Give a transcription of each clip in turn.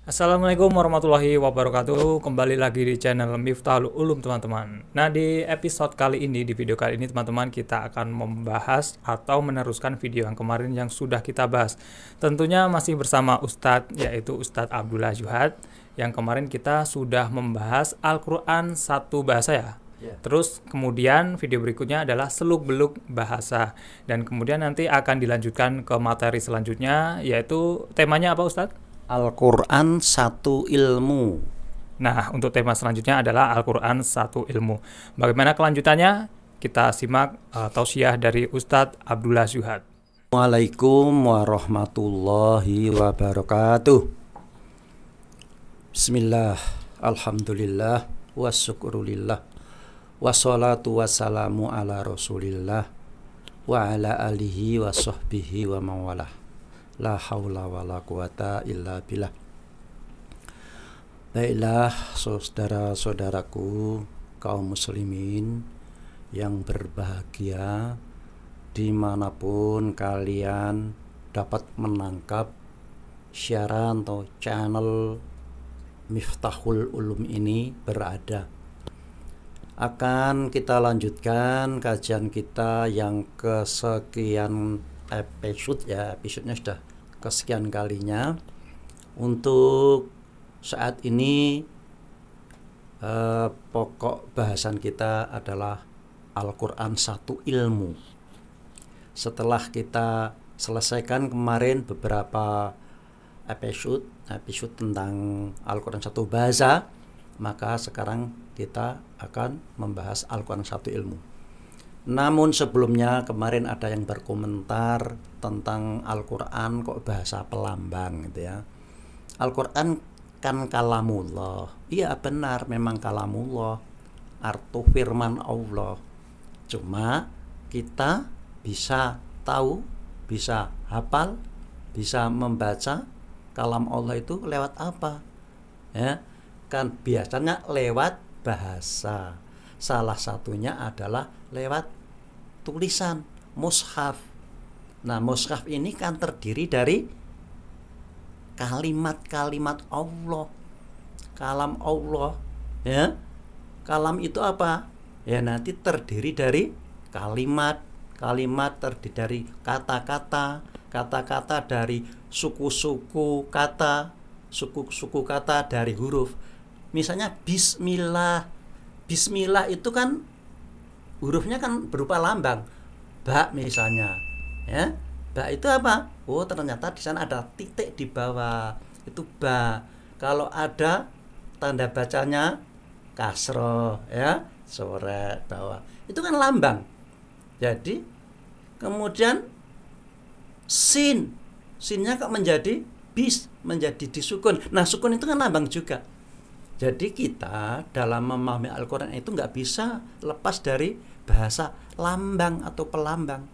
Assalamualaikum warahmatullahi wabarakatuh. Kembali lagi di channel Miftahul Ulum teman-teman. Nah, di episode kali ini, di video kali ini teman-teman, kita akan membahas atau meneruskan video yang kemarin yang sudah kita bahas. Tentunya masih bersama Ustadz, yaitu Ustadz Abdullah Juhad. Yang kemarin kita sudah membahas Al-Quran satu bahasa ya. Terus kemudian video berikutnya adalah seluk-beluk bahasa. Dan kemudian nanti akan dilanjutkan ke materi selanjutnya, yaitu temanya apa Ustadz? Al-Quran satu ilmu. Nah, untuk tema selanjutnya adalah Al-Quran satu ilmu. Bagaimana kelanjutannya? Kita simak tausiah dari Ustadz Abdullah Zuhad. Waalaikumsalam warahmatullahi wabarakatuh. Bismillah, alhamdulillah, wassyukurulillah, wassalatu wassalamu ala rasulillah, wa ala alihi wa sahbihi wa mawalah. La haula wa la quwata illa billah. Baiklah saudara-saudaraku kaum muslimin yang berbahagia, dimanapun kalian dapat menangkap siaran atau channel Miftahul Ulum ini berada. Akan kita lanjutkan kajian kita yang kesekian episode ya, episodenya sudah kesekian kalinya. Untuk saat ini pokok bahasan kita adalah Al-Quran satu ilmu. Setelah kita selesaikan kemarin beberapa episode tentang Al-Quran satu bahasa, maka sekarang kita akan membahas Al-Quran satu ilmu. Namun sebelumnya kemarin ada yang berkomentar tentang Al-Quran kok bahasa pelambang gitu ya. Al-Quran kan kalamullah. Iya benar, memang kalamullah, artu firman Allah. Cuma kita bisa tahu, bisa hafal, bisa membaca kalam Allah itu lewat apa? Ya, kan biasanya lewat bahasa. Salah satunya adalah lewat tulisan mushaf. Nah, mushaf ini kan terdiri dari kalimat-kalimat Allah, kalam Allah, ya. Kalam itu apa? Ya nanti terdiri dari kalimat terdiri dari kata-kata dari suku-suku kata, suku-suku kata dari huruf. Misalnya bismillah. Bismillah itu kan hurufnya kan berupa lambang. Ba misalnya, ya. Ba itu apa? Oh, ternyata di sana ada titik di bawah. Itu ba. Kalau ada tanda bacanya kasroh, ya, coret bawah. Itu kan lambang. Jadi kemudian sin. Sinnya kok menjadi bis, menjadi disukun. Nah, sukun itu kan lambang juga. Jadi kita dalam memahami Al-Quran itu nggak bisa lepas dari bahasa lambang atau pelambang,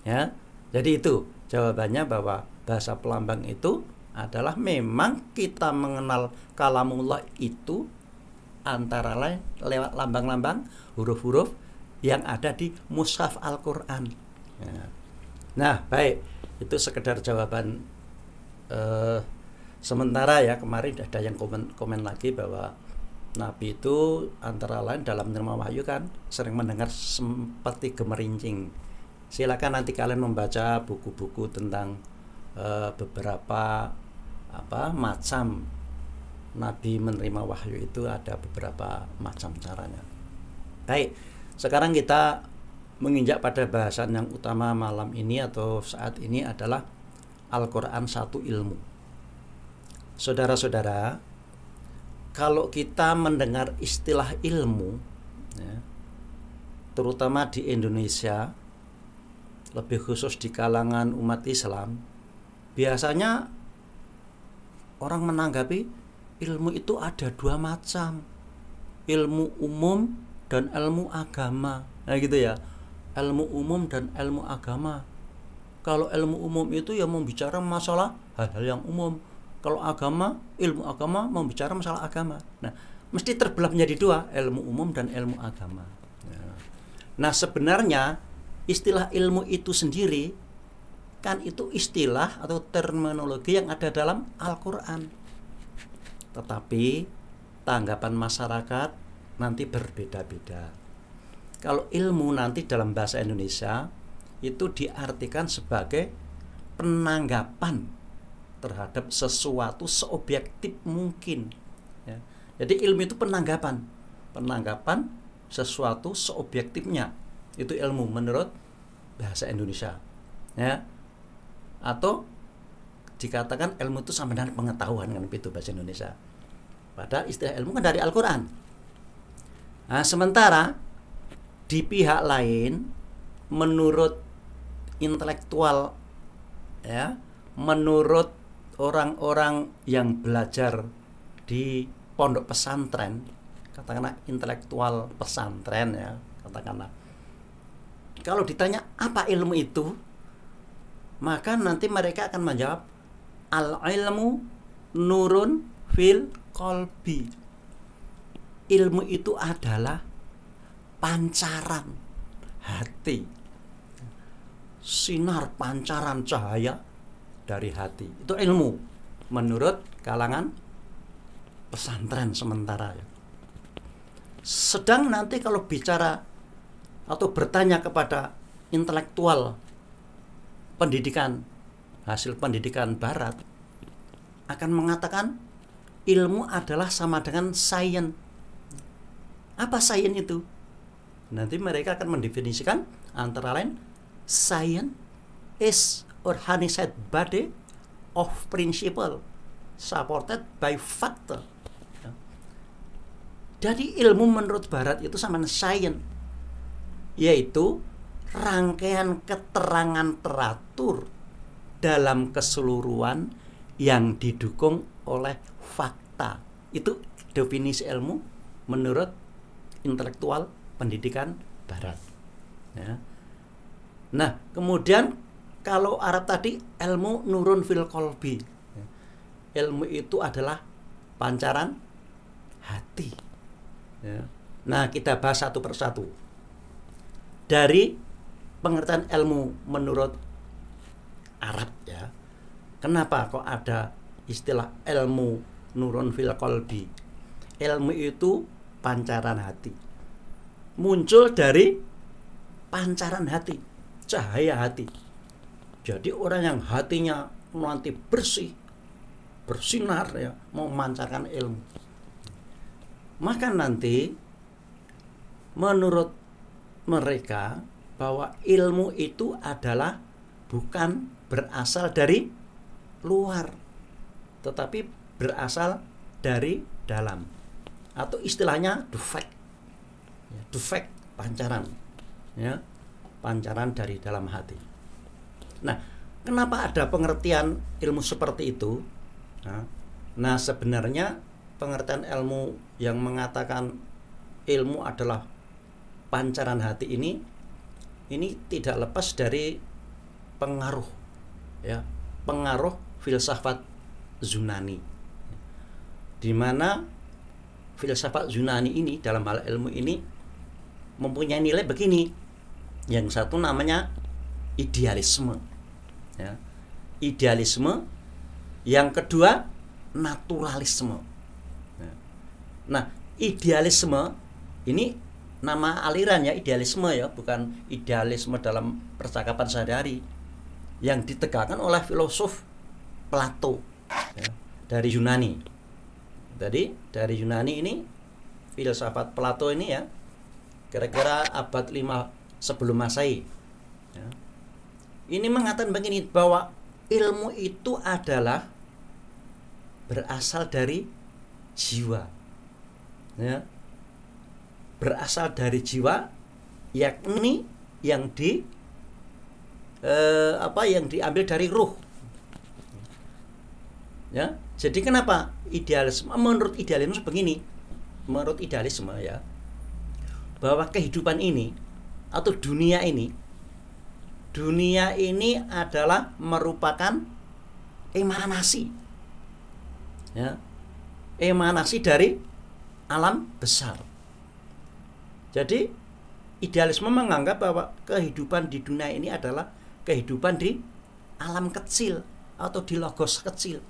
ya. Jadi itu jawabannya, bahwa bahasa pelambang itu adalah memang kita mengenal kalamullah itu antara lain lewat lambang-lambang, huruf-huruf yang ada di mushaf Al-Quran, ya. Nah, baik, itu sekedar jawaban sementara ya. Kemarin ada yang komen lagi bahwa Nabi itu antara lain dalam menerima wahyu kan sering mendengar seperti gemerincing. Silakan nanti kalian membaca buku-buku tentang beberapa macam Nabi menerima wahyu, itu ada beberapa macam caranya. Baik, sekarang kita menginjak pada bahasan yang utama malam ini atau saat ini adalah Al-Quran satu ilmu. Saudara-saudara, kalau kita mendengar istilah ilmu, ya, terutama di Indonesia, lebih khusus di kalangan umat Islam, biasanya orang menanggapi ilmu itu ada dua macam, ilmu umum dan ilmu agama. Nah gitu ya, ilmu umum dan ilmu agama. Kalau ilmu umum itu ya membicara masalah hal-hal yang umum. Kalau agama, ilmu agama membicara masalah agama. Nah, mesti terbelah menjadi dua, ilmu umum dan ilmu agama. Nah, sebenarnya istilah ilmu itu sendiri kan itu istilah atau terminologi yang ada dalam Al-Quran. Tetapi tanggapan masyarakat nanti berbeda-beda. Kalau ilmu nanti dalam bahasa Indonesia itu diartikan sebagai penanggapan terhadap sesuatu seobjektif mungkin. Ya. Jadi ilmu itu penanggapan sesuatu seobjektifnya. Itu ilmu menurut bahasa Indonesia. Ya. Atau dikatakan ilmu itu sama dengan pengetahuan, kan itu bahasa Indonesia. Padahal istilah ilmu kan dari Al-Quran. Nah, sementara di pihak lain menurut intelektual, ya, menurut orang-orang yang belajar di pondok pesantren, katakanlah intelektual pesantren, ya, katakanlah, kalau ditanya apa ilmu itu, maka nanti mereka akan menjawab al-ilmu nurun fil qalbi. Ilmu itu adalah pancaran hati, sinar pancaran cahaya dari hati. Itu ilmu menurut kalangan pesantren sementara, ya. Sedang nanti kalau bicara atau bertanya kepada intelektual pendidikan, hasil pendidikan barat, akan mengatakan ilmu adalah sama dengan sains. Apa sains itu? Nanti mereka akan mendefinisikan antara lain science is organized body of principle supported by factor. Jadi ilmu menurut barat itu sama dengan science, yaitu rangkaian keterangan teratur dalam keseluruhan yang didukung oleh fakta. Itu definisi ilmu menurut intelektual pendidikan barat, ya. Nah, kemudian kalau Arab tadi ilmu nurun fil qalbi, ya. Ilmu itu adalah pancaran hati, ya. Nah, kita bahas satu persatu. Dari pengertian ilmu menurut Arab, ya. Kenapa kok ada istilah ilmu nurun fil qalbi? Ilmu itu pancaran hati. Muncul dari pancaran hati, cahaya hati. Jadi orang yang hatinya nanti bersih, bersinar, ya, memancarkan ilmu, maka nanti menurut mereka bahwa ilmu itu adalah bukan berasal dari luar, tetapi berasal dari dalam, atau istilahnya defect, defect pancaran, ya, pancaran dari dalam hati. Nah, kenapa ada pengertian ilmu seperti itu? Nah, sebenarnya pengertian ilmu yang mengatakan ilmu adalah pancaran hati ini tidak lepas dari pengaruh, ya, pengaruh filsafat Yunani, di mana filsafat Yunani ini dalam hal ilmu ini mempunyai nilai begini. Yang satu namanya idealisme, ya. Idealisme. Yang kedua naturalisme. Nah, idealisme ini nama aliran, ya, idealisme, ya, bukan idealisme dalam percakapan sehari-hari, yang ditegakkan oleh filosof Plato, ya, dari Yunani. Jadi dari Yunani ini, filsafat Plato ini, ya, kira-kira abad 5 sebelum Masehi, ya. Ini mengatakan begini, bahwa ilmu itu adalah berasal dari jiwa, ya. Berasal dari jiwa, yakni yang yang diambil dari ruh, ya. Jadi kenapa idealisme? Menurut idealisme begini, menurut idealisme, ya, bahwa kehidupan ini atau dunia ini adalah merupakan emanasi, ya, emanasi dari alam besar. Jadi idealisme menganggap bahwa kehidupan di dunia ini adalah kehidupan di alam kecil atau di logos kecil.